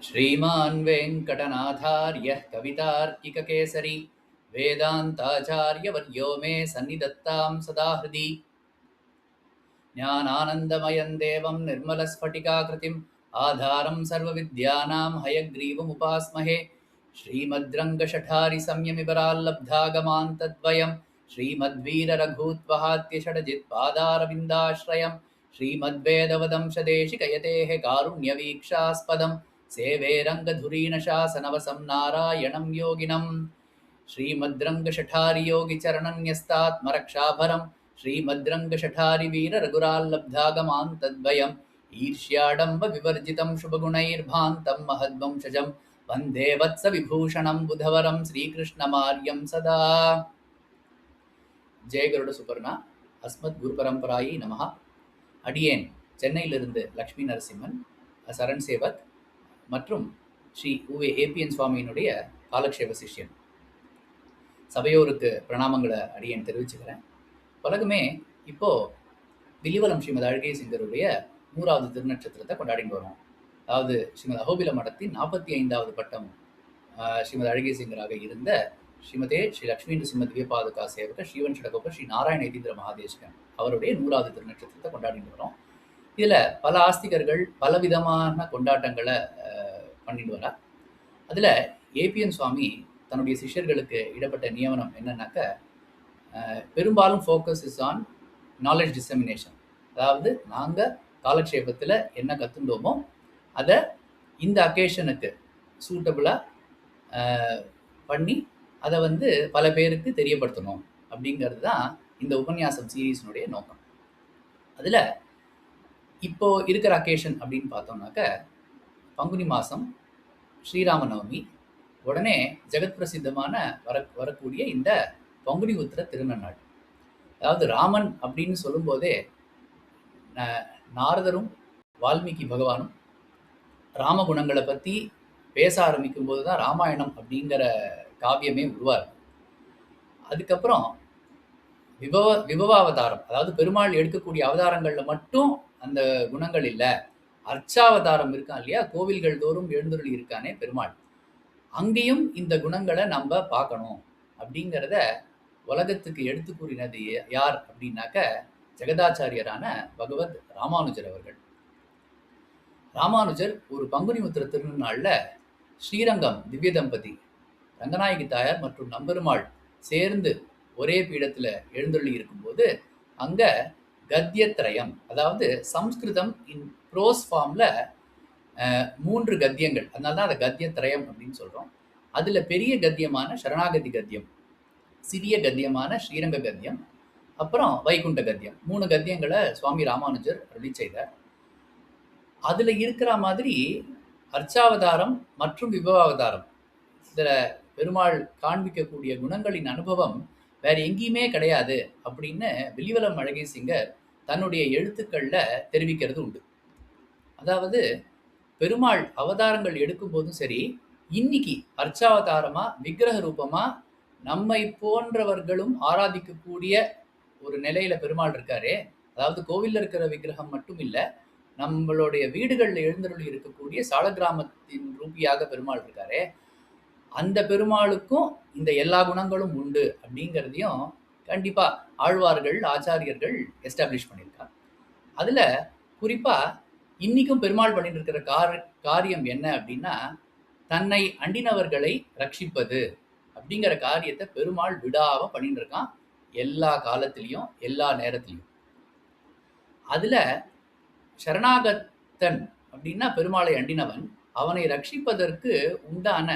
श्रीमान् वेङ्कटनाथार्यः कवितार्किककेसरी वेदान्ताचार्यवर्यो मे सन्निधत्तां सदा हृदि ज्ञानानन्दमयं देवं निर्मलस्फटिकाकृतिम् आधारं सर्वविद्यानां हयग्रीवमुपास्महे श्रीमद्रङ्गशठारिसंयमिबराल्लब्धागमान्तद्वयं श्रीमद्वीररघूत्वहात्यषडजित्पादारविन्दाश्रयं श्रीमद्वेदवदंशदेशिकयतेः कारुण्यवीक्षास्पदं सेवे रङ्गधुरीणशासनवसं नारायणं योगिनम् श्रीमद्रङ्गशठारियोगिचरणन्यस्तात्मरक्षाभरं श्रीमद्रङ्गशठारिवीररघुराल्लब्धागमान्तद्वयम् ईर्ष्याडम्बविवर्जितं शुभगुणैर्भान्तं महद्वंशजं वन्दे वत्सविभूषणं बुधवरं श्रीकृष्णमार्यं सदा. ஜெய கருட சுபர்ணா. அஸ்மத் குரு பரம்பராயி நமஹ. அடியேன் சென்னையிலிருந்து லக்ஷ்மி நரசிம்மன், சரண் சேவக் மற்றும் ஸ்ரீ உவே ஏபிஎன் சுவாமியினுடைய காலக்ஷேப சிஷ்யன். சபையோருக்கு பிரணாமங்களை அடியேன் தெரிவிச்சுக்கிறேன். உலகமே இப்போது வில்லிவலம் ஸ்ரீமத் அழகிய சிங்கருடைய 100வது திருநட்சத்திரத்தை கொண்டாடிட்டு வரோம். அதாவது ஸ்ரீமத் அகோபில மடத்தின் 45வது பட்டம் ஸ்ரீமத் அழகிய சிங்கராக இருந்த ஸ்ரீமதே ஸ்ரீ லக்ஷ்மி நரசிம்ம திவ்யபாதுகா சேவக ஸ்ரீவன் ஷடகோபர் ஸ்ரீ நாராயண யதீந்திர மகாதேசிகன் அவருடைய 100வது திருநட்சத்திரத்தை கொண்டாடிட்டு வரோம். இதில் பல ஆஸ்திகர்கள் பலவிதமான கொண்டாட்டங்களை பண்ணிட்டு வரா. அதில் ஏபிஎன் சுவாமி தன்னுடைய சிஷ்யர்களுக்கு இடப்பட்ட நியமனம் என்னன்னாக்க, பெரும்பாலும் focus is on knowledge dissemination. அதாவது நாங்கள் காலக்ஷேபத்தில் என்ன கற்றுண்டோமோ அதை இந்த அக்கேஷனுக்கு சூட்டபுளாக பண்ணி அதை பல பேருக்கு தெரியப்படுத்தணும் அப்படிங்கிறது தான் இந்த உபன்யாசம் சீரீஸினுடைய நோக்கம். அதில் இப்போது இருக்கிற அக்கேஷன் அப்படின்னு பார்த்தோம்னாக்க, பங்குனி மாதம் ஸ்ரீராம நவமி, உடனே ஜெகத் பிரசித்தமான வரக்கூடிய இந்த பங்குனி உத்திர திருநன்னாள். அதாவது ராமன் அப்படின்னு சொல்லும்போதே நாரதரும் வால்மீகி பகவானும் ராமகுணங்களை பற்றி பேச ஆரம்பிக்கும் போது தான் ராமாயணம் அப்படிங்கிற காவியமே உருவாரு. அதுக்கப்புறம் விபவாவதாரம், அதாவது பெருமாள் எடுக்கக்கூடிய அவதாரங்களில் மட்டும் அந்த குணங்கள் இல்லை, அர்ச்சாவதாரம் இருக்கான் இல்லையா, கோவில்கள் தோறும் எழுந்தருளி இருக்கானே பெருமாள், அங்கேயும் இந்த குணங்களை நம்ம பார்க்கணும் அப்படிங்கிறத உலகத்துக்கு எடுத்து கூறினது யார் அப்படின்னாக்க, ஜெகதாச்சாரியரான பகவத் ராமானுஜர் அவர்கள். ராமானுஜர் ஒரு பங்குனி உத்திர திருநாளில் ஸ்ரீரங்கம் திவ்ய தம்பதி ரங்கநாயகி தாயார் மற்றும் நம்பெருமாள் சேர்ந்து ஒரே பீடத்தில் எழுந்தருளி இருக்கும்போது அங்கே கத்தியத்ரயம், அதாவது சம்ஸ்கிருதம் இன் ப்ரோஸ் ஃபார்மில் 3 கத்தியங்கள், அதனால தான் அதை கத்தியத்ரயம் அப்படின்னு சொல்கிறோம். அதில் பெரிய கத்தியமான சரணாகதி கத்தியம், சிறிய கத்தியமான ஸ்ரீரங்க கத்தியம், அப்புறம் வைகுண்ட கத்தியம், 3 கத்தியங்களை சுவாமி ராமானுஜர் அருளி செய்தார். அதில் இருக்கிற மாதிரி அர்ச்சாவதாரம் மற்றும் விபவாவதாரம், இதில் பெருமாள் காண்பிக்கக்கூடிய குணங்களின் அனுபவம் வேறு எங்கேயுமே கிடையாது அப்படின்னு வில்லிவலம் அழகிய சிங்கர் தன்னுடைய எழுத்துக்களில் தெரிவிக்கிறது உண்டு. அதாவது பெருமாள் அவதாரங்கள் எடுக்கும் போதும் சரி, இன்னைக்கு அர்ச்சாவதாரமாக விக்கிரக ரூபமாக நம்மை போன்றவர்களும் ஆராதிக்கக்கூடிய ஒரு நிலையில் பெருமாள் இருக்காரே, அதாவது கோவிலில் இருக்கிற விக்கிரகம் மட்டும் இல்லை, நம்மளுடைய வீடுகளில் எழுந்தருளி இருக்கக்கூடிய சாலக்கிராமத்தின் ரூபியாக பெருமாள் இருக்காரே, அந்த பெருமாளுக்கும் இந்த எல்லா குணங்களும் உண்டு அப்படிங்கிறதையும் கண்டிப்பாக ஆழ்வார்கள் ஆச்சாரியர்கள் எஸ்டாப்ளிஷ் பண்ணியிருக்காங்க. அதில் குறிப்பாக இன்றைக்கும் பெருமாள் பண்ணிட்டு இருக்கிற காரியம் என்ன அப்படின்னா, தன்னை அண்டினவர்களை ரட்சிப்பது அப்படிங்கிற காரியத்தை பெருமாள் விடாமல் பண்ணிட்டு இருக்கான், எல்லா காலத்திலையும் எல்லா நேரத்திலையும். அதில் சரணாகத்தன் அப்படின்னா பெருமாளை அண்டினவன், அவனை ரட்சிப்பதற்கு உண்டான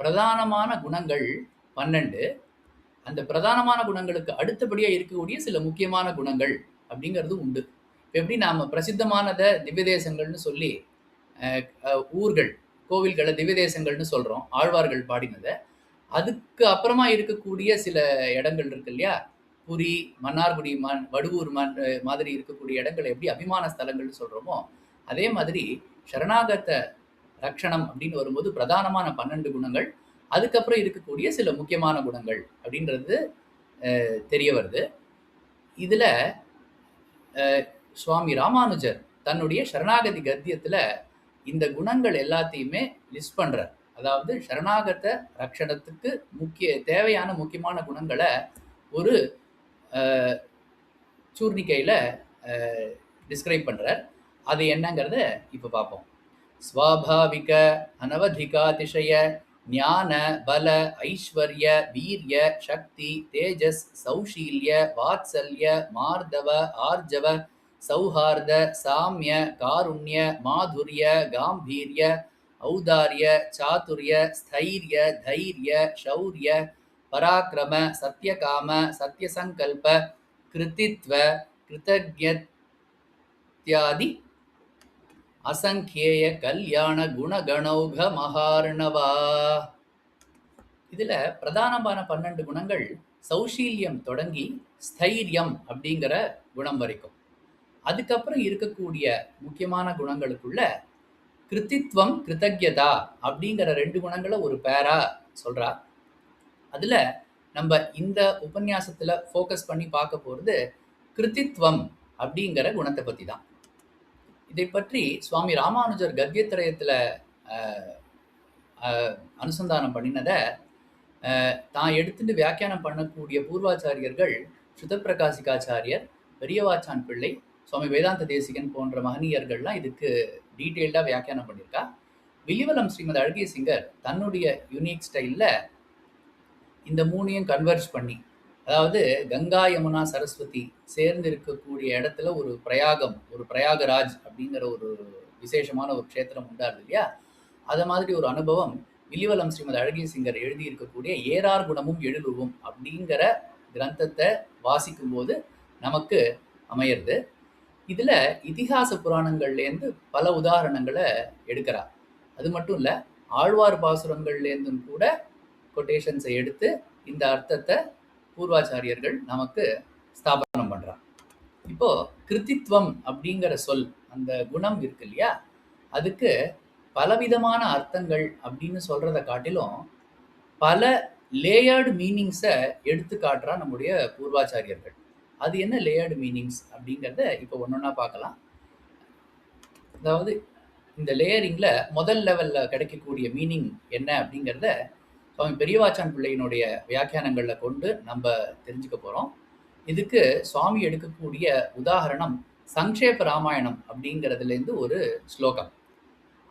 பிரதானமான குணங்கள் 12. அந்த பிரதானமான குணங்களுக்கு அடுத்தபடியாக இருக்கக்கூடிய சில முக்கியமான குணங்கள் அப்படிங்கிறது உண்டு. எப்படி நாம் பிரசித்தமானதை திவ்ய தேசங்கள்னு சொல்லி ஊர்கள் கோவில்களை திவ்ய தேசங்கள்னு சொல்கிறோம், ஆழ்வார்கள் பாடினதை, அதுக்கு அப்புறமா இருக்கக்கூடிய சில இடங்கள் இருக்கு இல்லையா, புரி, மன்னார்குடி, வடுவூர் மாதிரி இருக்கக்கூடிய இடங்கள் எப்படி அபிமான ஸ்தலங்கள்னு சொல்கிறோமோ, அதே மாதிரி சரணாகத்த ரக்ஷணம் அப்படின்னு வரும்போது பிரதானமான 12 குணங்கள், அதுக்கப்புறம் இருக்கக்கூடிய சில முக்கியமான குணங்கள் அப்படின்றது தெரிய வருது. இதில் சுவாமி ராமானுஜர் தன்னுடைய சரணாகதி கத்தியத்தில் இந்த குணங்கள் எல்லாத்தையுமே லிஸ்ட் பண்றார். அதாவது சரணாகத ரக்ஷணத்துக்கு தேவையான முக்கியமான குணங்களை ஒரு சூர்ணிக்கையில் டிஸ்கிரைப் பண்றார். அது என்னங்கிறத இப்போ பார்ப்போம். ஸ்வாபாவிக அனவதிகாதிசய ஞான பல ஐஸ்வர்ய வீரிய சக்தி தேஜஸ் சௌஷீல்ய வாத்சல்ய மார்தவ ஆர்ஜவ சௌஹார்த சாமிய காருண்ய மாதுரிய காம்பீரிய ஔதாரிய சாதுரிய ஸ்தைரிய தைரிய சௌரிய பராக்கிரம சத்யகாம சத்யசங்கல்ப கிருதித்வ கிருதஜ்ஞத்யாதி அசங்கேய கல்யாண குணகணௌக மகார்ணவா. இதுல பிரதானமான 12 குணங்கள் சௌஷீல்யம் தொடங்கி ஸ்தைரியம் அப்படிங்கிற குணம் வரைக்கும். அதுக்கப்புறம் இருக்கக்கூடிய முக்கியமான குணங்களுக்குள்ள கிருத்தித்வம் கிருதஜ்ஞதா அப்படிங்கிற 2 குணங்களை ஒரு பேரா சொல்றா. அதுல நம்ம இந்த உபன்யாசத்துல ஃபோக்கஸ் பண்ணி பார்க்க போறது கிருத்தித்வம் அப்படிங்கிற குணத்தை பத்தி தான். இதை பற்றி சுவாமி ராமானுஜர் கத்தியத்திரயத்தில் அனுசந்தானம் பண்ணினதை தான் எடுத்துட்டு வியாக்கியானம் பண்ணக்கூடிய பூர்வாச்சாரியர்கள் சுதப்பிரகாசிகாச்சாரியர், பெரியவாச்சான் பிள்ளை, சுவாமி வேதாந்த தேசிகன் போன்ற மகனீயர்கள்லாம் இதுக்கு டீட்டெயில்டாக வியாக்கியானம் பண்ணியிருக்கா. வில்லிவலம் ஸ்ரீமத் அழகிய சிங்கர் தன்னுடைய யூனிக் ஸ்டைலில் இந்த மூணையும் கன்வெர்ஜ் பண்ணி, அதாவது கங்கா யமுனா சரஸ்வதி சேர்ந்து இருக்கக்கூடிய இடத்துல ஒரு பிரயாகராஜ் அப்படிங்கிற ஒரு விசேஷமான ஒரு க்ஷேத்திரம் உண்டாருது இல்லையா, அதை மாதிரி ஒரு அனுபவம் வில்லிவலம் ஸ்ரீமத் அழகிய சிங்கர் எழுதி இருக்கக்கூடிய ஏறார் குணமும் எழுலுவும் அப்படிங்கிற கிரந்தத்தை வாசிக்கும் போது நமக்கு அமையிறது. இதுல இதிகாச புராணங்கள்லேருந்து பல உதாரணங்களை எடுக்கிறார். அது மட்டும் இல்ல, ஆழ்வார் பாசுரங்கள்லேருந்தும் கூட கொட்டேஷன்ஸை எடுத்து இந்த அர்த்தத்தை பூர்வாச்சாரியர்கள் நமக்கு ஸ்தாபனம் பண்றார். இப்போ கிருத்தித்வம் அப்படிங்கிற சொல், அந்த குணம் இருக்கு இல்லையா, அதுக்கு பலவிதமான அர்த்தங்கள் அப்படின்னு சொல்றதை காட்டிலும் பல லேயர்டு மீனிங்ஸை எடுத்து காட்டுறா நம்முடைய பூர்வாச்சாரியர்கள். அது என்ன லேயர்டு மீனிங்ஸ் அப்படிங்கிறத இப்போ ஒன்னொன்னா பார்க்கலாம். அதாவது இந்த லேயரிங்ல முதல் லெவல்ல கிடைக்கக்கூடிய மீனிங் என்ன அப்படிங்கிறத சுவாமி பெரியவாச்சான் பிள்ளையினுடைய வியாக்கியானங்கள்ல கொண்டு நம்ம தெரிஞ்சுக்க போறோம். இதுக்கு சுவாமி எடுக்கக்கூடிய உதாரணம் சங்கேப ராமாயணம் அப்படிங்கிறதுலேருந்து ஒரு ஸ்லோகம்.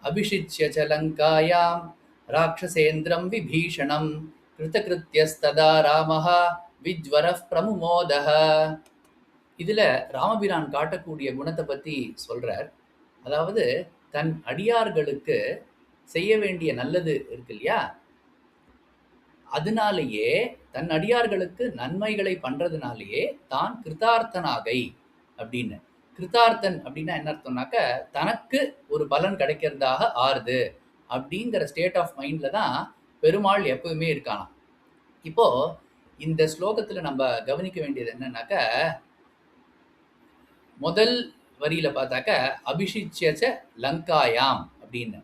அபிஷிச்ய சலங்காயாம் ராட்சசேந்திரம் விபீஷணம் கிருதகிருத்யஸ்ததா ராமஹ விஜ்வரஃப் பிரமுமோதஹ. இதுல ராமபிரான் காட்டக்கூடிய குணத்தை பத்தி சொல்றார். அதாவது தன் அடியார்களுக்கு செய்ய வேண்டிய நல்லது இருக்கு இல்லையா, அதனாலேயே தன் அடியார்களுக்கு நன்மைகளை பண்றதுனாலேயே தான் கிருதார்த்தனாகை அப்படின்னு. கிருதார்த்தன் அப்படின்னா என்ன அர்த்தம்னாக்க, தனக்கு ஒரு பலன் கிடைக்கிறதாக ஆறுது அப்படிங்கிற ஸ்டேட் ஆஃப் மைண்ட்ல தான் பெருமாள் எப்பவுமே இருக்கானாம். இப்போ இந்த ஸ்லோகத்துல நம்ம கவனிக்க வேண்டியது என்னன்னாக்க, முதல் வரியில பார்த்தாக்க அபிஷிச்ச லங்காயாம் அப்படின்னு,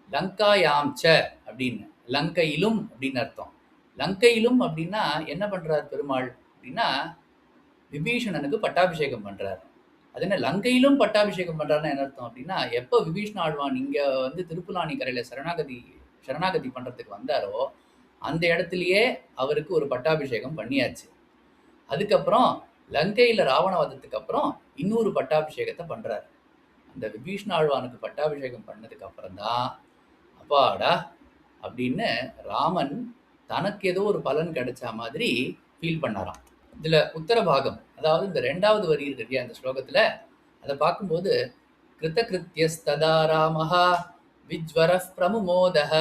லங்காயாம் ச அப்படின்னு, லங்கையிலும் அப்படின்னு அர்த்தம். லங்கையிலும் அப்படின்னா என்ன பண்றார் பெருமாள் அப்படின்னா, விபீஷணனுக்கு பட்டாபிஷேகம் பண்றார். அது என்ன லங்கையிலும் பட்டாபிஷேகம் பண்றாருன்னா என்ன அர்த்தம் அப்படின்னா, எப்போ விபீஷண ஆழ்வான் இங்க வந்து திருப்புலானி கரையில சரணாகதி பண்றதுக்கு வந்தாரோ அந்த இடத்துலயே அவருக்கு ஒரு பட்டாபிஷேகம் பண்ணியாச்சு. அதுக்கப்புறம் லங்கையில ராவணவதத்துக்கு அப்புறம் இன்னொரு பட்டாபிஷேகத்தை பண்றாரு. அந்த விபீஷண ஆழ்வானுக்கு பட்டாபிஷேகம் பண்ணதுக்கு அப்புறம் தான் அப்பாடா அப்படின்னு ராமன் தனக்கு ஏதோ ஒரு பலன் கிடைச்ச மாதிரி ஃபீல் பண்ணாராம். இதுல உத்தர பாகம், அதாவது இந்த 2வது வரி இருக்கு அந்த ஸ்லோகத்துல, அதை பார்க்கும்போது கிருதகிருத்யஸ்ததா ராமஹா விஜ்வரஃப் பிரமுமோதஹ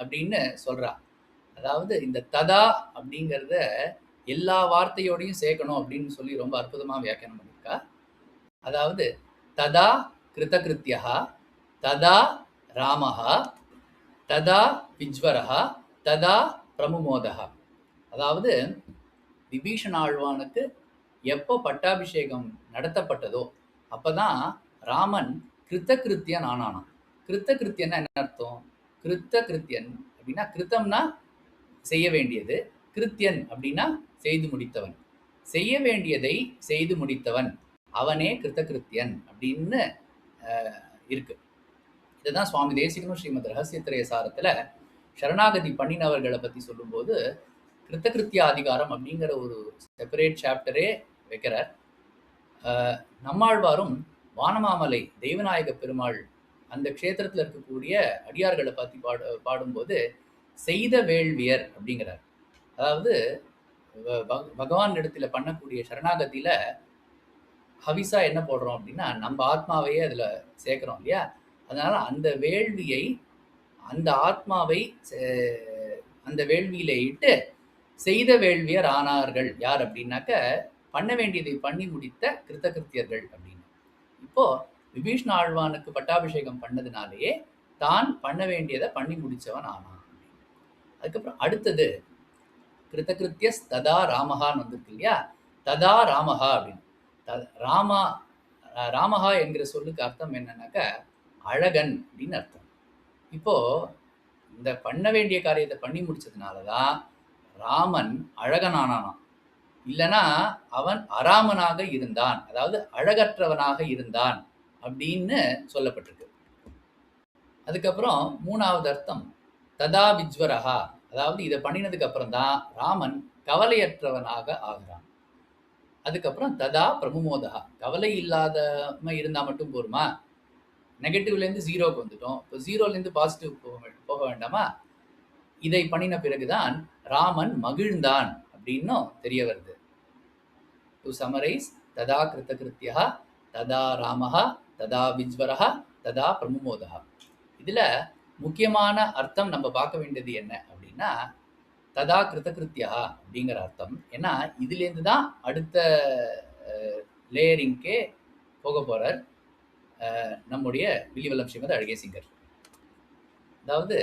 அப்படின்னு சொல்றா. அதாவது இந்த ததா அப்படிங்கிறத எல்லா வார்த்தையோடையும் சேர்க்கணும் அப்படின்னு சொல்லி ரொம்ப அற்புதமா வியாக்கியானம் பண்ணியிருக்கா. அதாவது ததா கிருதகிருத்யா, ததா ராமஹா, ததா விஜ்வரஹா, ததா பிரமுமோதஹா. அதாவது விபீஷண ஆழ்வானுக்கு எப்போ பட்டாபிஷேகம் நடத்தப்பட்டதோ அப்பதான் ராமன் கிருத்தகிருத்தியன் ஆனானாம். கிருத்தகிருத்தியன்னா என்ன அர்த்தம்? கிருத்தகிருத்தியன் அப்படின்னா கிருத்தம்னா செய்ய வேண்டியது, கிருத்தியன் அப்படின்னா செய்து முடித்தவன். செய்ய வேண்டியதை செய்து முடித்தவன் அவனே கிருத்தகிருத்தியன் அப்படின்னு இருக்கு. இதுதான் சுவாமி தேசிகனும் ஸ்ரீமத் ரகசியத்திரய சாரத்தில் சரணாகதி பண்ணினவர்களை பற்றி சொல்லும்போது கிருத்தகிருத்திய அதிகாரம் அப்படிங்கிற ஒரு செப்பரேட் சாப்டரே வைக்கிறார். நம்மாழ்வாரும் வானமாமலை தெய்வநாயக பெருமாள் அந்த க்ஷேத்திரத்தில் இருக்கக்கூடிய அடியார்களை பற்றி பாடும்போது செய்த வேள்வியர் அப்படிங்கிறார். அதாவது பகவான் இடத்துல பண்ணக்கூடிய சரணாகதியில் ஹவிசா என்ன போடுறோம் அப்படின்னா நம்ம ஆத்மாவையே அதில் சேர்க்குறோம் இல்லையா. அதனால் அந்த வேள்வியை அந்த ஆத்மாவை அந்த வேள்வியில இட்டு செய்த வேள்வியர் ஆனார்கள். யார் அப்படின்னாக்க பண்ண வேண்டியதை பண்ணி முடித்த கிருத்தகிருத்தியர்கள் அப்படின்னு. இப்போ விபீஷ்ண ஆழ்வானுக்கு பட்டாபிஷேகம் பண்ணதுனாலேயே தான் பண்ண வேண்டியதை பண்ணி முடிச்சவன் ஆனான். அதுக்கப்புறம் அடுத்தது கிருத்தகிருத்திய ததா ராமஹான்னு வந்திருக்கு இல்லையா. ததா ராமஹா அப்படின்னு ராமஹா என்கிற சொல்லுக்கு அர்த்தம் என்னன்னாக்க அழகன் அப்படின்னு அர்த்தம். இப்போ இந்த பண்ண வேண்டிய காரியத்தை பண்ணி முடிச்சதுனாலதான் ராமன் அழகனானானான். இல்லைன்னா அவன் அராமனாக இருந்தான், அதாவது அழகற்றவனாக இருந்தான் அப்படின்னு சொல்லப்பட்டிருக்கு. அதுக்கப்புறம் மூணாவது அர்த்தம் ததா விஜ்வரஹா, அதாவது இதை பண்ணினதுக்கு அப்புறம் தான் ராமன் கவலையற்றவனாக ஆகிறான். அதுக்கப்புறம் ததா பிரமுமோதகா, கவலை இல்லாதம இருந்தா மட்டும் போருமா? நெகட்டிவ்லேருந்து ஜீரோக்கு வந்துட்டோம், இப்போ ஜீரோலேருந்து பாசிட்டிவ் போக வேண்டாமா? இதை பண்ணின பிறகுதான் ராமன் மகிழ்ந்தான் அப்படின்னும் தெரிய வருது. டு சமரைஸ், ததா கிருத்தகிருத்தியா, ததா ராமஹா, ததா விஜ்வரஹா, ததா பிரமுமோதகா. இதில் முக்கியமான அர்த்தம் நம்ம பார்க்க வேண்டியது என்ன அப்படின்னா ததா கிருத்தகிருத்தியா அப்படிங்கிற அர்த்தம். ஏன்னா இதுலேருந்து தான் அடுத்த லேயரிங்கே போக போகிறார் நம்முடைய வில்லிவல்லம் ஸ்ரீமத் அழகேசிங்கர். அதாவது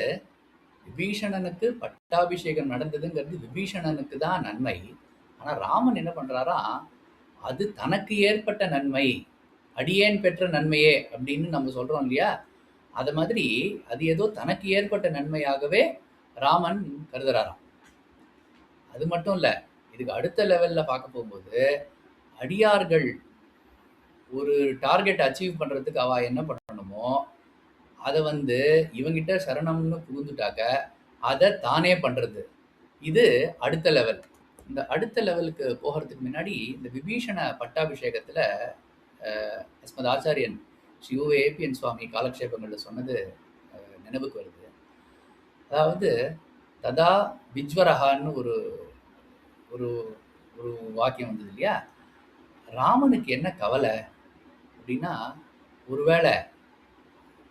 விபீஷணனுக்கு பட்டாபிஷேகம் நடந்ததுங்கிறது விபீஷணனுக்கு தான் நன்மை. ஆனால் ராமன் என்ன பண்ணுறாரா, அது தனக்கு ஏற்பட்ட நன்மை, அடியேன் பெற்ற நன்மையே அப்படின்னு நம்ம சொல்கிறோம் இல்லையா. அது மாதிரி அது ஏதோ தனக்கு ஏற்பட்ட நன்மையாகவே ராமன் கருதுறாராம். அது மட்டும் இல்லை, இதுக்கு அடுத்த லெவலில் பார்க்க போகும்போது அடியார்கள் ஒரு டார்கெட் அச்சீவ் பண்ணுறதுக்கு அவள் என்ன பண்ணணுமோ அதை இவங்கிட்ட சரணம்னு புகுந்துட்டாக்க அதை தானே பண்ணுறது. இது அடுத்த லெவல். இந்த அடுத்த லெவலுக்கு போகிறதுக்கு முன்னாடி இந்த விபீஷண பட்டாபிஷேகத்தில் அஸ்மத் ஆச்சாரியன் ஸ்ரீ ஏபிஎன் சுவாமி காலக்ஷேபங்களில் சொன்னது நினைவுக்கு வருது. அதாவது ததா விஜ்வரஹான்னு ஒரு ஒரு ஒரு வாக்கியம் வந்தது இல்லையா. ராமனுக்கு என்ன கவலை அப்படின்னா, ஒருவேளை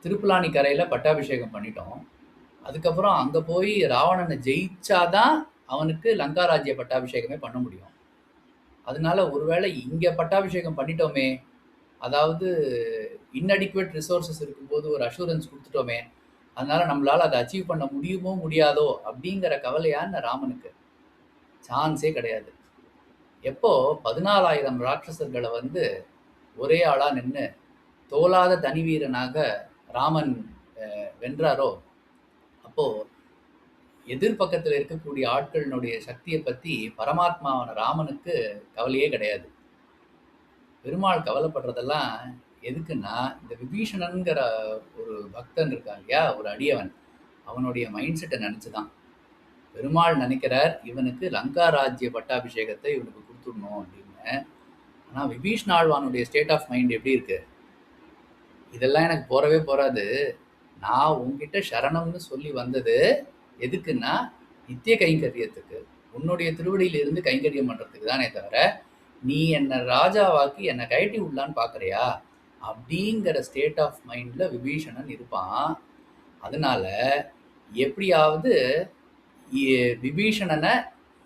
திருப்புலானி கரையில் பட்டாபிஷேகம் பண்ணிட்டோம், அதுக்கப்புறம் அங்கே போய் ராவணனை ஜெயிச்சாதான் அவனுக்கு லங்கா ராஜ்ய பட்டாபிஷேகமே பண்ண முடியும். அதனால ஒருவேளை இங்கே பட்டாபிஷேகம் பண்ணிட்டோமே, அதாவது இன்அடிக்குவேட் ரிசோர்ஸஸ் இருக்கும்போது ஒரு அஷூரன்ஸ் கொடுத்துட்டோமே, அதனால நம்மளால் அதை அச்சீவ் பண்ண முடியுமோ முடியாதோ அப்படிங்கிற கவலையான ராமனுக்கு சான்ஸே கிடையாது. எப்போ 14,000 ராட்சசர்களை ஒரே ஆளா நின்று தோலாத தனி வீரனாக ராமன் வென்றாரோ, அப்போ எதிர்பக்கத்தில் இருக்கக்கூடிய ஆட்களினுடைய சக்தியை பற்றி பரமாத்மாவான ராமனுக்கு கவலையே கிடையாது. பெருமாள் கவலைப்படுறதெல்லாம் எதுக்குன்னா, இந்த விபீஷணன்கிற ஒரு பக்தன் இருக்கான் இல்லையா, ஒரு அடியவன், அவனுடைய மைண்ட் செட்டை நினச்சிதான் பெருமாள் நினைக்கிறார் இவனுக்கு லங்கா ராஜ்ய பட்டாபிஷேகத்தை இவனுக்கு கொடுத்துடணும் அப்படின்னு. ஆனால் விபீஷ்ண ஆழ்வானுடைய ஸ்டேட் ஆஃப் மைண்ட் எப்படி இருக்கு, இதெல்லாம் எனக்கு போறவே போறாது, நான் உங்ககிட்ட சரணம்னு சொல்லி வந்தது எதுக்குன்னா நித்திய கைங்கரியத்துக்கு, உன்னுடைய திருவடியிலிருந்து கைங்கரியம் பண்ணுறதுக்கு தானே தவிர நீ என்னை ராஜாவாக்கி என்னை கயட்டி விடலான்னு பார்க்குறியா அப்படிங்கிற ஸ்டேட் ஆஃப் மைண்டில் விபீஷணன் இருப்பான். அதனால எப்படியாவது விபீஷணனை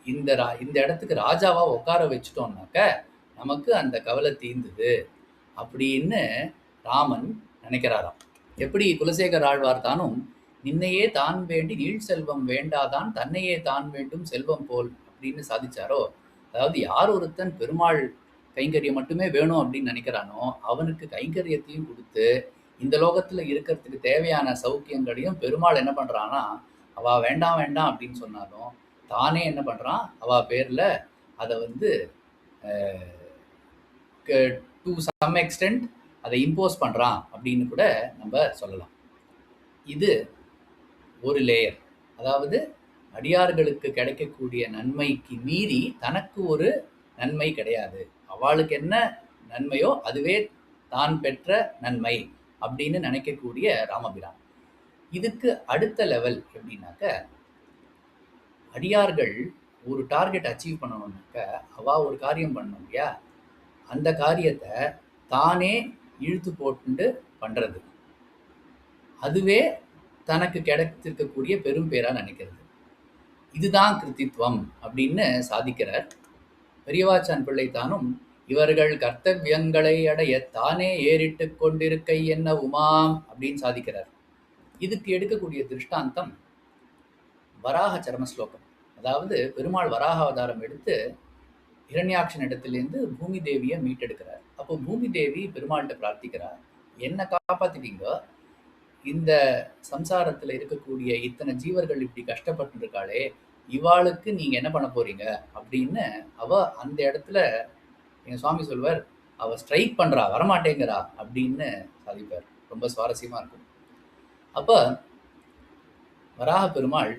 இந்த இடத்துக்கு ராஜாவாக உட்கார வச்சுட்டோம்னாக்க நமக்கு அந்த கவலை தீர்ந்தது அப்படின்னு ராமன் நினைக்கிறாராம். எப்படி குலசேகர் ஆழ்வார் தானும் நின்னையே தான் வேண்டி நீள் செல்வம் வேண்டாதான் தன்னையே தான் வேண்டும் செல்வம் போல் அப்படின்னு சாதிச்சாரோ, அதாவது யார் ஒருத்தன் பெருமாள் கைங்கரியம் மட்டுமே வேணும் அப்படின்னு நினைக்கிறானோ அவனுக்கு கைங்கரியத்தையும் கொடுத்து இந்த லோகத்தில் இருக்கிறதுக்கு தேவையான சௌக்கியங்களையும் பெருமாள் என்ன பண்ணுறான்னா, அவள் வேண்டாம் வேண்டாம் அப்படின்னு சொன்னாலும் தானே என்ன பண்ணுறான், அவள் பேரில் அதை டு சம் எக்ஸ்டென்ட் அதை இம்போஸ் பண்ணுறான் அப்படின்னு கூட நம்ம சொல்லலாம். இது ஒரு லேயர். அதாவது அடியார்களுக்கு கிடைக்கக்கூடிய நன்மைக்கு மீறி தனக்கு ஒரு நன்மை கிடையாது. அவளுக்கு என்ன நன்மையோ அதுவே தான் பெற்ற நன்மை அப்படின்னு நினைக்கக்கூடிய ராமபிரான். இதுக்கு அடுத்த லெவல் எப்படின்னாக்க, அடியார்கள் ஒரு டார்கெட் அச்சீவ் பண்ணணும்னாக்க அவ ஒரு காரியம் பண்ணணும் இல்லையா, அந்த காரியத்தை தானே இழுத்து போட்டு பண்றது, அதுவே தனக்கு கிடைத்திருக்கக்கூடிய பெரும் பேரா நினைக்கிறது. இதுதான் கிருத்தித்வம் அப்படின்னு சாதிக்கிறார் பெரியவாச்சான் பிள்ளை. தானும் இவர்கள் கர்த்தவியங்களை அடைய தானே ஏறிட்டு கொண்டிருக்கை என்ன உமாம் அப்படின்னு சாதிக்கிறார். இதுக்கு எடுக்கக்கூடிய திருஷ்டாந்தம் வராக சரமஸ்லோகம். அதாவது பெருமாள் வராக அவதாரம் எடுத்து இரண்யாட்சன் இடத்திலேருந்து பூமி தேவியை மீட்டெடுக்கிறார். அப்போ பூமி தேவி பெருமாள்கிட்ட பிரார்த்திக்கிறார், என்ன காப்பாத்திட்டீங்க, இந்த சம்சாரத்துல இருக்கக்கூடிய இத்தனை ஜீவர்கள் இப்படி கஷ்டப்பட்டு இருக்காளே, இவாளுக்கு நீங்க என்ன பண்ண போறீங்க அப்படின்னு அவ அந்த இடத்துல எங்க சுவாமி சொல்வார், அவ ஸ்ட்ரைக் பண்றா, வரமாட்டேங்கிறா அப்படின்னு சாதிப்பார். ரொம்ப சுவாரஸ்யமா இருக்கும். அப்ப வராக பெருமாள்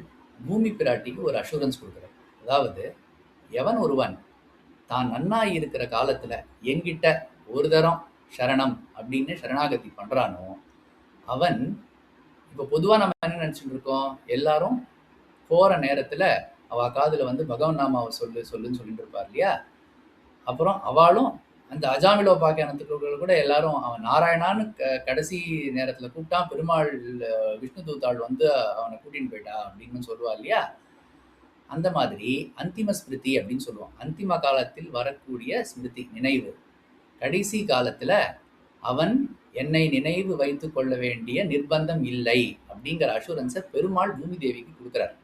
பூமி பிராட்டிக்கு ஒரு அஷூரன்ஸ் கொடுக்குறார். அதாவது எவன் ஒருவன் தான் நன்னாய் இருக்கிற காலத்துல என்கிட்ட ஒரு தரம் சரணம் அப்படின்னு சரணாகதி பண்றானோ அவன், இப்போ பொதுவாக நம்ம என்ன நினச்சிட்டு இருக்கோம், எல்லாரும் போகிற நேரத்தில் அவள் காதில் வந்து பகவன் நாமாவை சொல்லுன்னு சொல்லிட்டு இருப்பார் இல்லையா. அப்புறம் அவளும் அந்த அஜாமிலோபாக்கியானத்துக்கு கூட எல்லாரும் அவன் நாராயணான்னு கடைசி நேரத்தில் கூப்பிட்டான், பெருமாள் விஷ்ணு தூத்தாள் வந்து அவனை கூட்டின்னு போயிட்டா அப்படின்னு சொல்லுவா இல்லையா. அந்த மாதிரி அந்திம ஸ்மிருதி அப்படின்னு சொல்லுவோம். அந்திம காலத்தில் வரக்கூடிய ஸ்மிருதி, நினைவு. கடைசி காலத்தில் அவன் என்னை நினைவு வைத்து கொள்ள வேண்டிய நிர்பந்தம் இல்லை அப்படிங்கிற அஷூரன்ஸை பெருமாள் பூமி தேவிக்கு கொடுக்குறார்.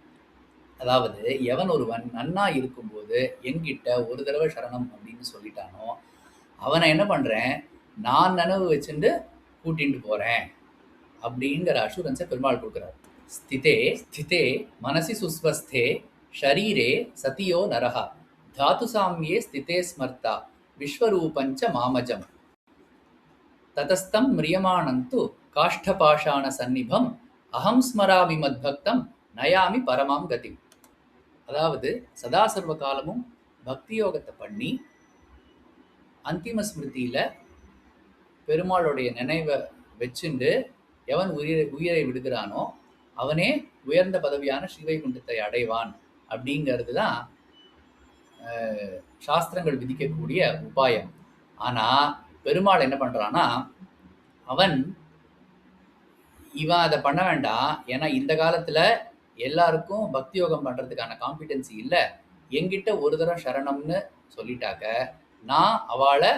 அதாவது எவன் ஒருவன் நன்னா இருக்கும்போது என்கிட்ட ஒரு தடவை சரணம் அப்படின்னு சொல்லிட்டானோ அவனை என்ன பண்றேன், நான் நினைவு வச்சுட்டு கூட்டிட்டு போறேன் அப்படிங்கிற அஷூரன்ஸை பெருமாள் கொடுக்குறார். ஸ்திதே ஸ்திதே மனசி சுஸ்வஸ்தே ஷரீரே சதியோ நரஹா தாத்து சாமியே ஸ்திதே ஸ்மர்த்தா விஸ்வரூபஞ்ச மாமஜம் ததஸ்தம் மிரியமானந்து காஷ்டபாஷாண சந்நிபம் அகம் ஸ்மராமி மத்பக்தம் நயாமி பரமாம் கதி. அதாவது சதா சர்வ காலமும் பக்தி யோகத்தை பண்ணி அந்திம ஸ்மிருதியில பெருமாளுடைய நினைவை வச்சுண்டு எவன் உயிரை விடுகிறானோ அவனே உயர்ந்த பதவியான ஸ்ரீவைகுண்டத்தை அடைவான் அப்படிங்கிறது தான் சாஸ்திரங்கள் விதிக்கக்கூடிய உபாயம். ஆனா பெருமாள் என்ன பண்றான்னா, இவன் அதை பண்ண வேண்டாம், ஏன்னா இந்த காலத்துல எல்லாருக்கும் பக்தி யோகம் பண்றதுக்கான காம்பிடன்சி இல்லை, என்கிட்ட ஒரு தரம் சரணம்னு சொல்லிட்டாக்க நான் அவளை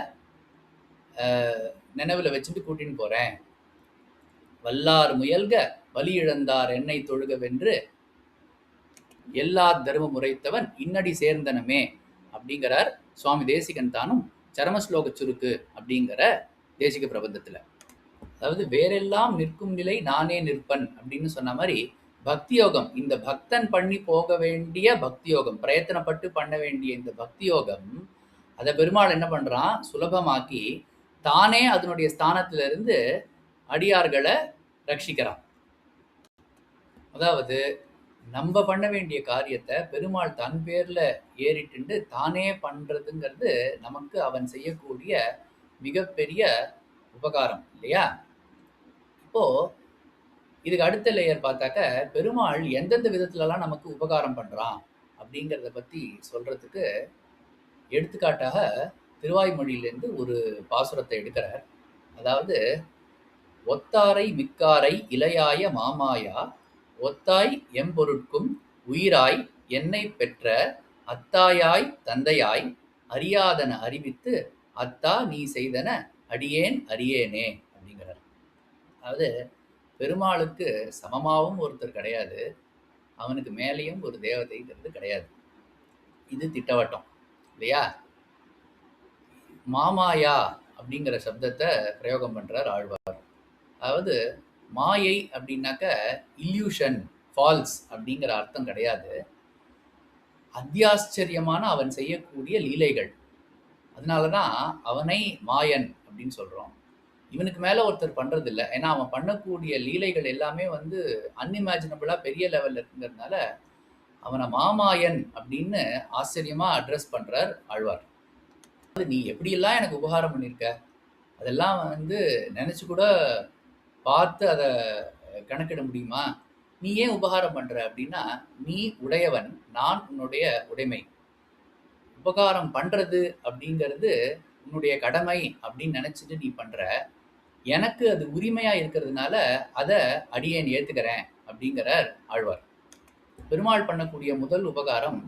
நினைவுல வச்சுட்டு கூட்டின்னு போறேன். வல்லார் முயல்க வலி இழந்தார் என்னை தொழுகவென்று எல்லா தர்மம் உரைத்தவன் இன்னடி சேர்ந்தனமே அப்படிங்கிறார் சுவாமி தேசிகன் தானும் சரமஸ்லோக சுருக்கு அப்படிங்கிற தேசிக பிரபந்தத்துல. அதாவது வேறெல்லாம் நிற்கும் நிலை நானே நிற்பன் அப்படின்னு சொன்ன மாதிரி பக்தி யோகம், இந்த பக்தன் பண்ணி போக வேண்டிய பக்தி யோகம், பிரயத்தனப்பட்டு பண்ண வேண்டிய இந்த பக்தி யோகம், அதை பெருமாள் என்ன பண்றான், சுலபமாக்கி தானே அதனுடைய ஸ்தானத்திலிருந்து அடியார்களை ரட்சிக்கிறான். அதாவது நம்ம பண்ண வேண்டிய காரியத்தை பெருமாள் தன் பேர்ல ஏறிட்டு தானே பண்றதுங்கிறது நமக்கு அவன் செய்யக்கூடிய மிகப்பெரிய உபகாரம் இல்லையா. இப்போ இதுக்கு அடுத்த லேயர் பார்த்தாக்க பெருமாள் எந்தெந்த விதத்துலலாம் நமக்கு உபகாரம் பண்றான் அப்படிங்கிறத பத்தி சொல்றதுக்கு எடுத்துக்காட்டாக திருவாய்மொழியிலேருந்து ஒரு பாசுரத்தை எடுக்கிறார். அதாவது ஒத்தாரை மிக்காரை இளையாய மாமாயா ஒத்தாய் எம்பொருட்கும் உயிராய் என்னை பெற்ற அத்தாயாய் தந்தையாய் அறியாதன அறிவித்து அத்தா நீ செய்தன அடியேன் அறியேனே அப்படிங்கிறார். அதாவது பெருமாளுக்கு சமமாகவும் ஒருத்தர் கிடையாது, அவனுக்கு மேலேயும் ஒரு தேவதைங்கிறது கிடையாது. இது திட்டவட்டம் இல்லையா. மாமாயா அப்படிங்கிற சப்தத்தை பிரயோகம் பண்றார் ஆழ்வார். அதாவது மாயை அப்படின்னாக்க இல்யூஷன், ஃபால்ஸ் அப்படிங்கிற அர்த்தம் கிடையாது, அத்தியாச்சரியமான அவன் செய்யக்கூடிய லீலைகள். அதனாலதான் அவனை மாயன் அப்படின்னு சொல்றோம். இவனுக்கு மேல ஒருத்தர் பண்றதில்ல. ஏன்னா, அவன் பண்ணக்கூடிய லீலைகள் எல்லாமே வந்து அன்இமேஜினபிளா பெரிய லெவல்ல இருக்குங்கிறதுனால, அவன மாமாயன் அப்படின்னு ஆச்சரியமா அட்ரஸ் பண்றார் ஆழ்வார். "நீ எப்படியெல்லாம் எனக்கு உபகாரம் பண்ணியிருக்க? அதெல்லாம் வந்து நெனச்சு கூட பார்த்து அத கணக்கிட முடியுமா? நீ ஏன் உபகாரம் பண்ற?" அப்படின்னா, "நீ உடையவன், நான் உன்னுடைய உடைமை. உபகாரம் பண்றது அப்படிங்கிறது உன்னுடைய கடமை அப்படின்னு நெனச்சுட்டு நீ பண்ற. எனக்கு அது உரிமையா இருக்கிறதுனால, அத அடியேன் ஏத்துக்கிறேன்" அப்படிங்கிறார் ஆழ்வார். பெருமாள் பண்ணக்கூடிய முதல் உபகாரம்,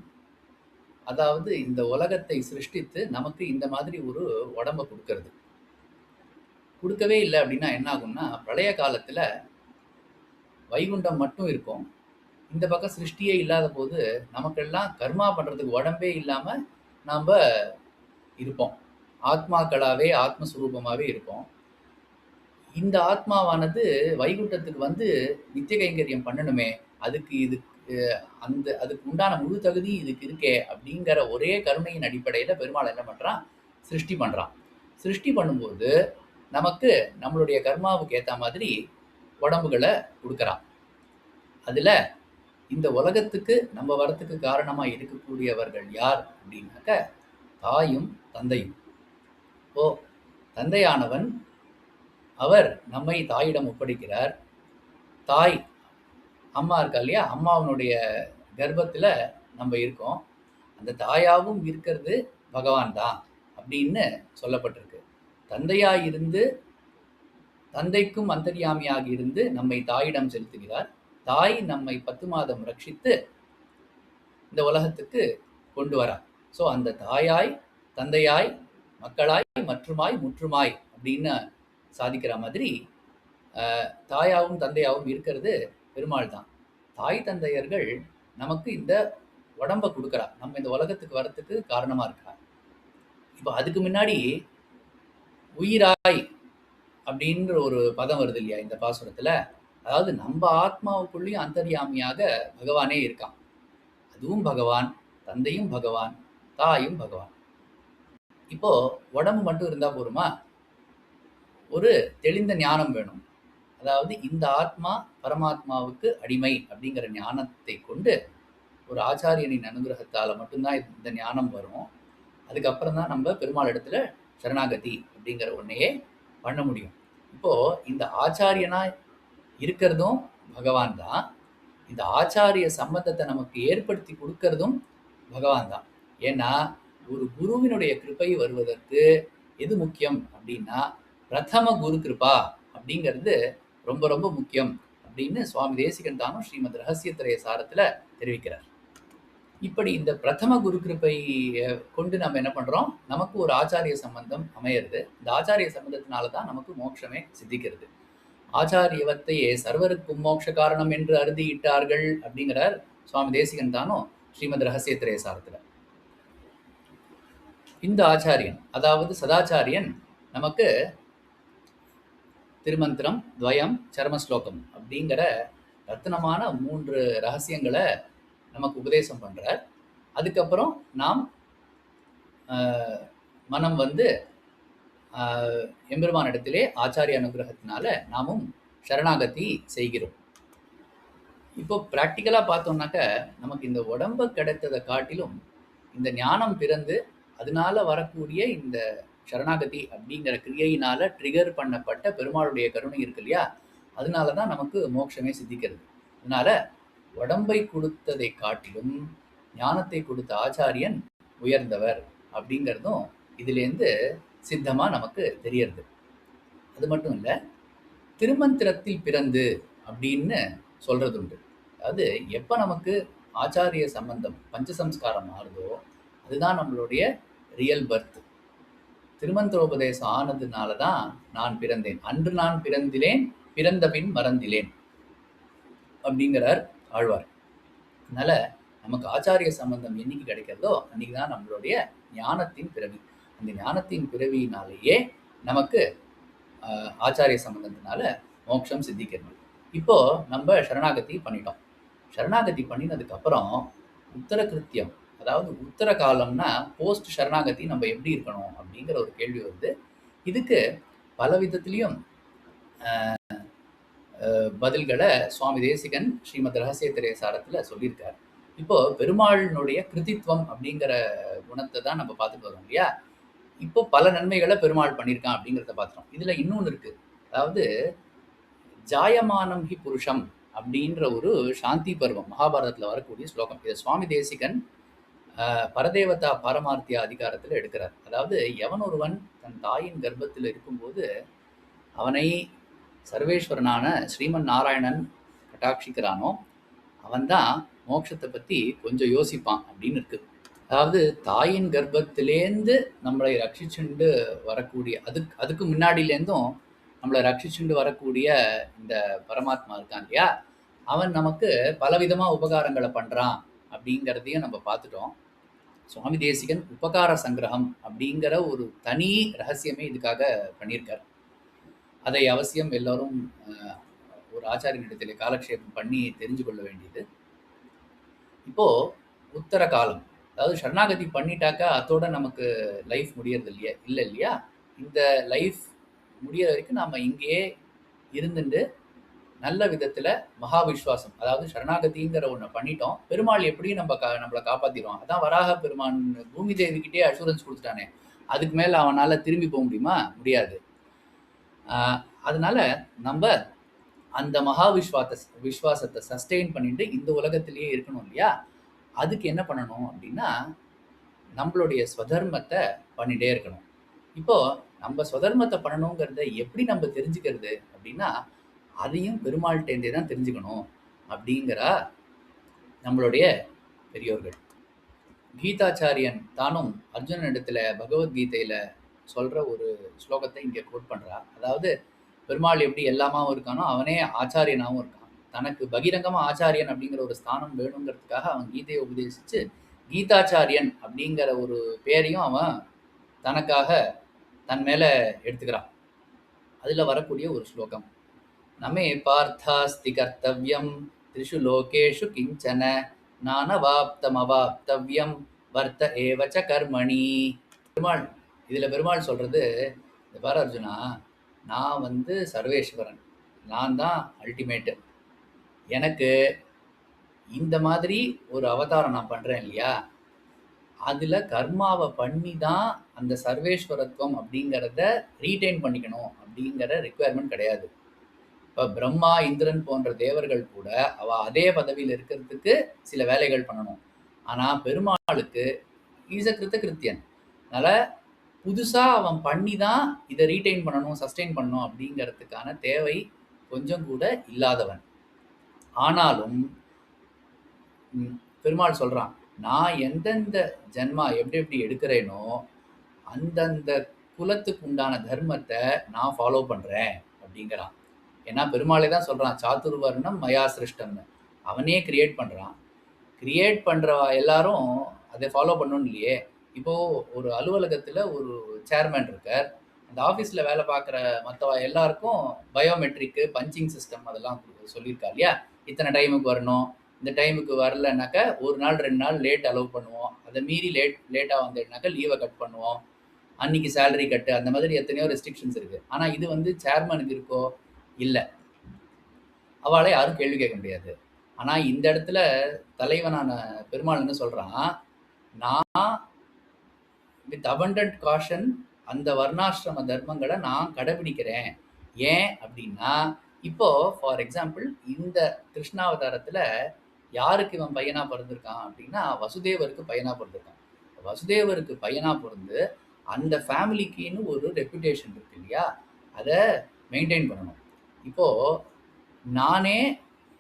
அதாவது இந்த உலகத்தை சிருஷ்டித்து நமக்கு இந்த மாதிரி ஒரு உடம்ப குடுக்கறது. குடுக்கவே இல்ல அப்படின்னா என்ன ஆகும்னா, பிரளய காலத்துல வைகுண்டம் மட்டும் இருக்கும். இந்த பக்கம் சிருஷ்டியே இல்லாதபோது, நமக்கெல்லாம் கர்மா பண்றதுக்கு உடம்பே இல்லாம நாம்ப இருப்போம். ஆத்மாக்களாவே, ஆத்மஸ்வரூபமாவே இருப்போம். இந்த ஆத்மாவானது வைகுண்டத்துக்கு வந்து நித்திய கைங்கரியம் பண்ணணுமே, அதுக்கு இதுக்கு அதுக்கு உண்டான முழு தகுதி இதுக்கு இருக்கே அப்படிங்கிற ஒரே கருணையின் அடிப்படையில பெருமாள் என்ன பண்றான்? சிருஷ்டி பண்றான். சிருஷ்டி பண்ணும்போது, நமக்கு நம்மளுடைய கர்மாவுக்கு ஏத்த மாதிரி உடம்புகள குடுக்குறான். அதுல இந்த உலகத்துக்கு நம்ம வரத்துக்கு காரணமா இருக்கக்கூடியவர்கள் யார் அப்படின்னாக்க, தாயும், தந்தையும். இப்போ தந்தையானவன் அவர் நம்மை தாயிடம் ஒப்படைக்கிறார். தாய் அம்மா இருக்கா இல்லையா? அம்மாவினுடைய கர்ப்பத்துல நம்ம இருக்கோம். அந்த தாயாவும் இருக்கிறது பகவான் தான் அப்படின்னு சொல்லப்பட்டிருக்கு. தந்தையாய் இருந்து, தந்தைக்கும் அந்தர்யாமியாக இருந்து நம்மை தாயிடம் செலுத்துகிறார். தாய் நம்மை 10 மாதம் ரட்சித்து இந்த உலகத்துக்கு கொண்டு வரார். ஸோ அந்த தாயாய், தந்தையாய், மக்களாய், மற்றுமாய், முற்றுமாய் அப்படின்னு சாதிக்கிற மாதிரி தாயாவும் தந்தையாவும் இருக்கிறது பெருமாள் தான். தாய் தந்தையர்கள் நமக்கு இந்த உடம்ப குடுக்குறா. நம்ம இந்த உலகத்துக்கு வரத்துக்கு காரணமா இருக்கா. இப்போ அதுக்கு முன்னாடி உயிராய் அப்படின்ற ஒரு பதம் வருது இல்லையா இந்த பாசுரத்துல? அதாவது நம்ம ஆத்மாவுக்குள்ளேயும் அந்தர்யாமியாக பகவானே இருக்கான். அதுவும் பகவான், தந்தையும் பகவான், தாயும் பகவான். இப்போ உடம்பு மட்டும் இருந்தா போருமா? ஒரு தெளிந்த ஞானம் வேணும். அதாவது இந்த ஆத்மா பரமாத்மாவுக்கு அடிமை அப்படிங்கிற ஞானத்தை கொண்டு ஒரு ஆச்சாரியனின் அனுகிரகத்தால மட்டும்தான் இந்த ஞானம் வரும். அதுக்கப்புறம் தான் நம்ம பெருமாள் இடத்துல சரணாகதி அப்படிங்கிற ஒன்னையே பண்ண முடியும். இப்போ இந்த ஆச்சாரியனா இருக்கிறதும் பகவான் தான். இந்த ஆச்சாரிய சம்பந்தத்தை நமக்கு ஏற்படுத்தி கொடுக்கறதும் பகவான் தான். ஏன்னா ஒரு குருவினுடைய கிருபை வருவதற்கு எது முக்கியம் அப்படின்னா, பிரதம குரு கிருபா அப்படிங்கிறது ரொம்ப ரொம்ப முக்கியம் அப்படின்னு சுவாமி தேசிகன் தானும் ஸ்ரீமத் ரகசியத்திரய சாரத்துல தெரிவிக்கிறார். இப்படி இந்த பிரதம குரு கிருபை கொண்டு நம்ம என்ன பண்றோம்? நமக்கு ஒரு ஆச்சாரிய சம்பந்தம் அமையிறது. இந்த ஆச்சாரிய சம்பந்தத்தினால தான் நமக்கு மோட்சமே சித்திக்கிறது. ஆச்சாரியவத்தையே சர்வருக்கும் மோட்ச காரணம் என்று அறுதியிட்டார்கள் அப்படிங்கிறார் சுவாமி தேசிகன் தானும் ஸ்ரீமத் ரகசியத்திரய சாரத்துல. இந்த ஆச்சாரியன், அதாவது சதாச்சாரியன் நமக்கு திருமந்திரம், துவயம், சரமஸ்லோகம் அப்படிங்கிற ரத்தினமான 3 ரகசியங்களை நமக்கு உபதேசம் பண்றார். அதுக்கப்புறம் நாம் மனம் வந்து எம்பெருமானிடத்திலே ஆச்சாரிய அனுகிரகத்தினால நாமும் சரணாகதி செய்கிறோம். இப்போ பிராக்டிக்கலா பார்த்தோம்னாக்க, நமக்கு இந்த உடம்ப கிடைத்ததை காட்டிலும் இந்த ஞானம் பிறந்து அதனால வரக்கூடிய இந்த சரணாகதி அப்படிங்கிற கிரியையினால ட்ரிகர் பண்ணப்பட்ட பெருமாளுடைய கருணை இருக்கு இல்லையா? அதனால தான் நமக்கு மோட்சமே சித்திக்கிறது. அதனால உடம்பை கொடுத்ததை காட்டிலும் ஞானத்தை கொடுத்த ஆச்சாரியன் உயர்ந்தவர் அப்படிங்கிறதும் இதிலேருந்து சித்தமா நமக்கு தெரியறது. அது மட்டும் இல்ல, திருமந்திரத்தில் பிறந்து அப்படின்னு சொல்றது உண்டு. அதாவது எப்ப நமக்கு ஆச்சாரிய சம்பந்தம் பஞ்சசம்ஸ்காரம் ஆறுதோ, அதுதான் நம்மளுடைய ரியல் பர்த். திருமந்திரோபதேசம் ஆனதுனால தான் நான் பிறந்தேன். அன்று நான் பிறந்திலேன், பிறந்த பின் மறந்திலேன் அப்படிங்கிறார் ஆழ்வார். அதனால நமக்கு ஆச்சாரிய சம்பந்தம் என்னைக்கு கிடைக்கிறதோ அன்னைக்கு தான் நம்மளுடைய ஞானத்தின் பிறவி. அந்த ஞானத்தின் பிறவியினாலேயே நமக்கு ஆச்சாரிய சம்பந்தத்தினால மோட்சம் சித்திக்கிறது. இப்போ நம்ம சரணாகதி பண்ணிட்டோம். சரணாகதி பண்ணினதுக்கு அப்புறம் உத்தர கிருத்தியம், அதாவது உத்தர காலம்னா போஸ்ட் சரணாகதி நம்ம எப்படி இருக்கணும் அப்படிங்கிற ஒரு கேள்வி வருது. இதுக்கு பல விதத்திலையும் பதில்களை சுவாமி தேசிகன் ஸ்ரீமத் ரகசிய திரைசாரத்தில் சொல்லியிருக்கார். இப்போ பெருமாளினுடைய கிருதித்துவம் அப்படிங்கிற குணத்தை தான் நம்ம பார்த்துட்டு வரோம் இல்லையா? இப்போ பல நன்மைகளை பெருமாள் பண்ணியிருக்கான் அப்படிங்கிறத பார்த்துட்டோம். இதுல இன்னொன்று இருக்கு. அதாவது ஜாயமானம் ஹி புருஷம் அப்படின்ற ஒரு சாந்தி பருவம் மகாபாரதத்தில் வரக்கூடிய ஸ்லோகம். இதை சுவாமி தேசிகன் பரதேவதா பாரமார்த்திய அதிகாரத்தில் எடுக்கிறார். அதாவது எவன் ஒருவன் தன் தாயின் கர்ப்பத்தில் இருக்கும்போது அவனை சர்வேஸ்வரனான ஸ்ரீமன் நாராயணன் கட்டாட்சிக்கிறானோ அவன்தான் மோட்சத்தை பற்றி கொஞ்சம் யோசிப்பான் அப்படின்னு இருக்கு. அதாவது தாயின் கர்ப்பத்திலேருந்து நம்மளை ரட்சிச்சுண்டு வரக்கூடிய அதுக்கு முன்னாடியிலேருந்தும் நம்மளை ரட்சிச்சுண்டு வரக்கூடிய இந்த பரமாத்மா இருக்கான் இல்லையா, அவன் நமக்கு பலவிதமாக உபகாரங்களை பண்ணுறான் அப்படிங்கிறதையும் நம்ம பார்த்துட்டோம். சுவாமி தேசிகன் உபகார சங்கிரகம் அப்படிங்கிற ஒரு தனி ரகசியமே இதுக்காக பண்ணியிருக்கார். அதை அவசியம் எல்லோரும் ஒரு ஆச்சாரியனிடத்திலே காலக்ஷேபம் பண்ணி தெரிஞ்சு கொள்ள வேண்டியது. இப்போது உத்தர காலம், அதாவது சரணாகதி பண்ணிட்டாக்கா அதோட நமக்கு லைஃப் முடியறது இல்லை இல்லையா? இந்த லைஃப் முடிகிற வரைக்கும் நாம் இங்கேயே இருந்துட்டு நல்ல விதத்தில் மகா விஸ்வாசம், அதாவது சரணாகதிங்கிற ஒன்று பண்ணிட்டோம், பெருமாள் எப்படியும் நம்மளை காப்பாற்றிடுவான். அதான் வராக பெருமான் பூமி தேவிக்கிட்டே அஷூரன்ஸ் கொடுத்துட்டானே, அதுக்கு மேலே அவனால் திரும்பி போக முடியுமா? முடியாது. அதனால நம்ம அந்த மகா விஸ்வாசத்தை சஸ்டெயின் பண்ணிட்டு இந்த உலகத்திலேயே இருக்கணும் இல்லையா? அதுக்கு என்ன பண்ணணும் அப்படின்னா நம்மளுடைய ஸ்வதர்மத்தை பண்ணிகிட்டே இருக்கணும். இப்போது நம்ம ஸ்வதர்மத்தை பண்ணணுங்கிறத எப்படி நம்ம தெரிஞ்சுக்கிறது அப்படின்னா அதையும் பெருமாள்கிட்டேருந்தே தான் தெரிஞ்சுக்கணும் அப்படிங்கிறா நம்மளுடைய பெரியோர்கள். கீதாச்சாரியன் தானும் அர்ஜுனனிடத்தில் பகவத்கீதையில் சொல்கிற ஒரு ஸ்லோகத்தை இங்கே கோட் பண்ணுறா. அதாவது பெருமாள் எப்படி எல்லாமாவும் இருக்கானோ அவனே ஆச்சாரியனாகவும் இருக்கான். தனக்கு பகிரங்கமாக ஆச்சாரியன் அப்படிங்கிற ஒரு ஸ்தானம் வேணுங்கிறதுக்காக அவன் கீதையை உபதேசித்து கீதாச்சாரியன் அப்படிங்கிற ஒரு பேரையும் அவன் தனக்காக தன் மேலே எடுத்துக்கிறான். அதில் வரக்கூடிய ஒரு ஸ்லோகம், நமே பார்த்தாஸ்தி கர்த்தவ்யம் திரிஷு லோகேஷு கிஞ்சன நானவாப்தமவாப்தவ்யம் வர்த்த ஏவச்ச கர்மணி. பெருமாள் சொல்கிறது, இந்த பார அர்ஜுனா, நான் சர்வேஸ்வரன், நான் தான் அல்டிமேட்டு. எனக்கு இந்த மாதிரி ஒரு அவதாரம் நான் பண்ணுறேன் இல்லையா, அதில் கர்மாவை பண்ணி தான் அந்த சர்வேஸ்வரத்துவம் அப்படிங்கிறத ரீட்டைன் பண்ணிக்கணும் அப்படிங்கிற ரிக்குவயர்மெண்ட் கிடையாது. இப்போ பிரம்மா இந்திரன் போன்ற தேவர்கள் கூட அதே பதவியில் இருக்கிறதுக்கு சில வேலைகள் பண்ணணும். ஆனால் பெருமாளுக்கு ஈஸ் அ கிருத்தியன், அதனால் புதுசாக அவன் பண்ணி தான் இதை ரீட்டைன் பண்ணணும், சஸ்டெயின் பண்ணணும் அப்படிங்கிறதுக்கான தேவை கொஞ்சம் கூட இல்லாதவன். ஆனாலும் பெருமாள் சொல்கிறான், நான் எந்தெந்த ஜென்மா எப்படி எடுக்கிறேனோ அந்தந்த குலத்துக்கு உண்டான தர்மத்தை நான் ஃபாலோ பண்ணுறேன் அப்படிங்கிறான். ஏன்னா பெருமாளே தான் சொல்கிறான், சாத்துர்வர்ணம் மயா சிருஷ்டம்னு. அவனே கிரியேட் பண்ணுறான். கிரியேட் பண்ணுறவா எல்லாரும் அதை ஃபாலோ பண்ணணும் இல்லையே. இப்போது ஒரு அலுவலகத்தில் ஒரு சேர்மேன் இருக்கார், அந்த ஆஃபீஸில் வேலை பார்க்குற மற்றவா எல்லாருக்கும் பயோமெட்ரிக்கு பஞ்சிங் சிஸ்டம் அதெல்லாம் சொல்லியிருக்கா இல்லையா, இத்தனை டைமுக்கு வரணும், இந்த டைமுக்கு வரலன்னாக்கா ஒரு நாள் 2 நாள் லேட் அலோவ் பண்ணுவோம், அதை மீறி லேட்டாக வந்தேன்னாக்கா லீவை கட் பண்ணுவோம், அன்றைக்கி சேலரி கட்டு, அந்த மாதிரி எத்தனையோ ரெஸ்ட்ரிக்ஷன்ஸ் இருக்குது. ஆனால் இது சேர்மனுக்கு இருக்கோ? இல்லை. அவளை யாரும் கேள்வி கேட்க முடியாது. ஆனால் இந்த இடத்துல தலைவனான பெருமாள் என்ன சொல்கிறான், நான் வித் அபண்டன்ட் காஷன் அந்த வர்ணாசிரம தர்மங்களை நான் கடைபிடிக்கிறேன். ஏன் அப்படின்னா, இப்போது ஃபார் எக்ஸாம்பிள் இந்த கிருஷ்ணாவதாரத்தில் யாருக்கு இவன் பையனாக பிறந்திருக்கான் அப்படின்னா வசுதேவருக்கு பையனாக பிறந்திருக்கான். வசுதேவருக்கு பையனாக பிறந்து அந்த ஃபேமிலிக்குன்னு ஒரு ரெப்புடேஷன் இருக்கு இல்லையா, அதை மெயின்டைன் பண்ணணும். இப்போது நானே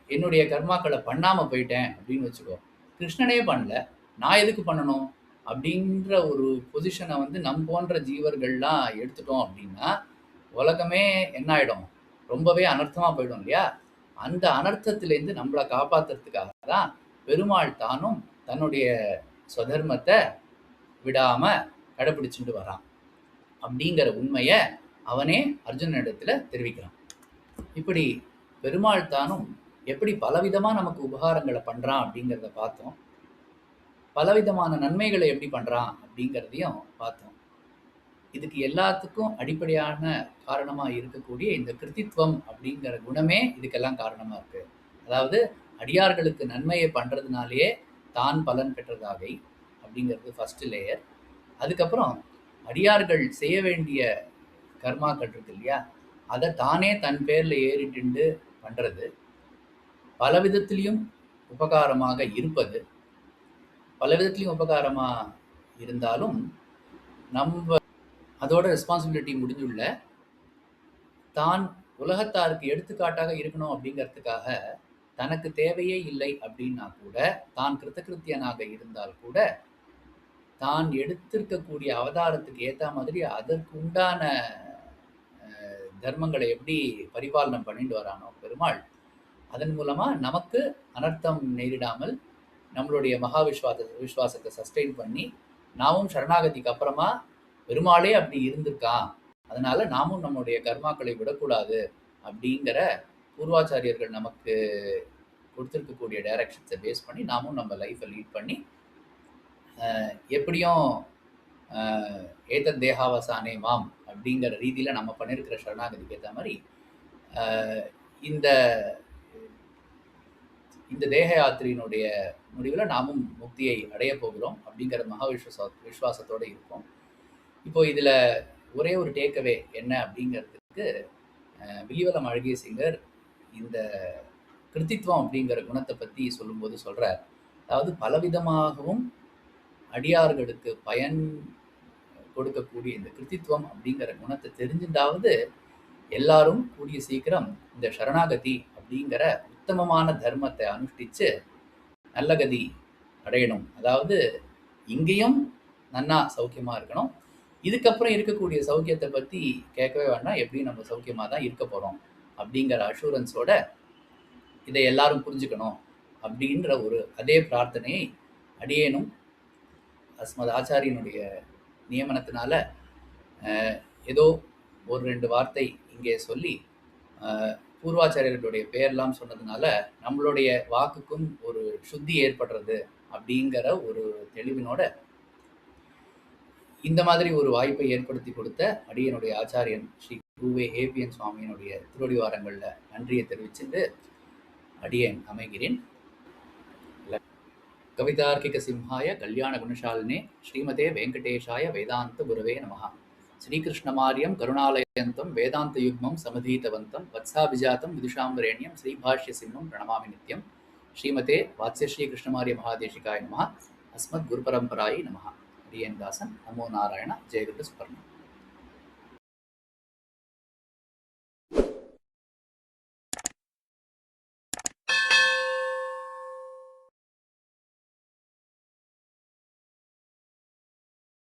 என்னுடைய கர்மாக்களை பண்ணாமல் போயிட்டேன் அப்படின்னு வச்சுக்கோ, கிருஷ்ணனே பண்ணல, நான் எதுக்கு பண்ணணும் அப்படின்ற ஒரு பொசிஷனை நம் போன்ற ஜீவர்கள்லாம் எடுத்துட்டோம் அப்படின்னா உலகமே என்ன ஆகிடும், ரொம்பவே அனர்த்தமாக போயிடும் இல்லையா. அந்த அனர்த்தத்திலேருந்து நம்மளை காப்பாற்றுறதுக்காக தான் பெருமாள் தானும் தன்னுடைய ஸ்வதர்மத்தை விடாமல் கடைப்பிடிச்சுட்டு வரான் அப்படிங்கிற உண்மையை அவனே அர்ஜுனனிடத்தில் தெரிவிக்கிறான். இப்படி பெருமாள் தானும் எப்படி பலவிதமாக நமக்கு உபகாரங்களை பண்ணுறான் அப்படிங்கிறத பார்த்தோம். பலவிதமான நன்மைகளை எப்படி பண்ணுறான் அப்படிங்கிறதையும் பார்த்தோம். இதுக்கு எல்லாத்துக்கும் அடிப்படையான காரணமா இருக்கக்கூடிய இந்த கிருத்தித்வம் அப்படிங்கிற குணமே இதுக்கெல்லாம் காரணமா இருக்கு. அதாவது அடியார்களுக்கு நன்மையை பண்றதுனாலேயே தான் பலன் பெற்றதாகை அப்படிங்கிறது ஃபர்ஸ்ட் லேயர். அதுக்கப்புறம் அடியார்கள் செய்ய வேண்டிய கர்மாக்கள் இருக்கு இல்லையா, அதை தானே தன் பேர்ல ஏறிட்டு பண்றது, பல விதத்திலையும் உபகாரமாக இருப்பது. பல விதத்திலையும் உபகாரமா இருந்தாலும் நம்ம அதோட ரெஸ்பான்சிபிலிட்டி முடிஞ்சுள்ள தான் உலகத்தாருக்கு எடுத்துக்காட்டாக இருக்கணும் அப்படிங்கிறதுக்காக தனக்கு தேவையே இல்லை அப்படின்னா கூட, தான் கிருத்தகிருத்தியனாக இருந்தால் கூட, தான் எடுத்திருக்கக்கூடிய அவதாரத்துக்கு ஏற்ற மாதிரி அதற்கு உண்டான தர்மங்களை எப்படி பரிபாலனம் பண்ணிட்டு வரானோ பெருமாள், அதன் மூலமா நமக்கு அனர்த்தம் நேரிடாமல் நம்மளுடைய மகா விஸ்வாசத்தை சஸ்டெயின் பண்ணி, நாமும் சரணாகதிக்கு அப்புறமா பெருமாளே அப்படி இருந்திருக்கான், அதனால நாமும் நம்முடைய கர்மாக்களை விடக்கூடாது அப்படிங்கிற பூர்வாச்சாரியர்கள் நமக்கு கொடுத்துருக்கக்கூடிய டைரக்ஷன்ஸை பேஸ் பண்ணி நாமும் நம்ம லைஃப்பை லீட் பண்ணி எப்படியும் ஏதத் தேகாவசானே மாம் அப்படிங்கிற ரீதியில் நம்ம பண்ணியிருக்கிற சரணாகதிக்கு ஏற்ற மாதிரி இந்த இந்த தேக யாத்திரையினுடைய முடிவில் நாமும் முக்தியை அடைய போகிறோம் அப்படிங்கிற மகா விஸ்வாசத்தோடு இருக்கும். இப்போ இதில் ஒரே ஒரு டேக்அவே என்ன அப்படிங்கிறதுக்கு வில்லிவலம் அழகிய சிங்கர் இந்த கிருத்தித்வம் அப்படிங்கிற குணத்தை பற்றி சொல்லும்போது சொல்கிறார். அதாவது பலவிதமாகவும் அடியார்களுக்கு பயன் கொடுக்கக்கூடிய இந்த கிருத்தித்வம் அப்படிங்கிற குணத்தை தெரிஞ்சுட்டாவது எல்லாரும் கூடிய சீக்கிரம் இந்த சரணாகதி அப்படிங்கிற உத்தமமான தர்மத்தை அனுஷ்டிச்சு நல்ல கதி அடையணும். அதாவது இங்கேயும் நன்னா சௌக்கியமா இருக்கணும், இதுக்கப்புறம் இருக்கக்கூடிய சௌக்கியத்தை பற்றி கேட்கவே வேண்டாம், எப்படியும் நம்ம சௌக்கியமாக தான் இருக்க போகிறோம் அப்படிங்கிற அஷூரன்ஸோட இதை எல்லாரும் புரிஞ்சுக்கணும் அப்படின்ற ஒரு அதே பிரார்த்தனையை அடியேனும் அஸ்மத் ஆச்சாரியனுடைய நியமனத்தினால ஏதோ ஒரு 2 வார்த்தை இங்கே சொல்லி பூர்வாச்சாரியர்களுடைய பெயர்லாம் சொன்னதுனால நம்மளுடைய வாக்குக்கும் ஒரு சுத்தி ஏற்படுறது அப்படிங்கிற ஒரு தெளிவினோட இந்த மாதிரி ஒரு வாய்ப்பை ஏற்படுத்தி கொடுத்த அடியனுடைய ஆச்சாரியன் ஸ்ரீ குருவே ஏபிஎன் சுவாமியினுடைய திருவடிவாரங்களில் நன்றியை தெரிவிச்சுட்டு அடியேன் அமைகிறேன். கவிதார்க்கிக சிம்ஹாய கல்யாண குணசாலினே ஸ்ரீமதே வெங்கடேஷாய வேதாந்த குரவே நமஹ. ஸ்ரீகிருஷ்ணமாரியம் கருணாலயந்தம் வேதாந்த யுக்மம் சமதீதவந்தம் வத்சாபிஜாத்தம் விதுஷாம்பரேண்யம் ஸ்ரீபாஷ்ய சிம்மம் பிரணமாமி நித்யம். ஸ்ரீமதே வாத்ஸ்யஸ்ரீ கிருஷ்ணமாரிய மகாதேசிகாய நமஹ. அஸ்மத் குரு பரம்பராயை நமஹ. அடியேன் தாசன். நமோ நாராயண. ஜெயகுரு சுப்பர்ணம்.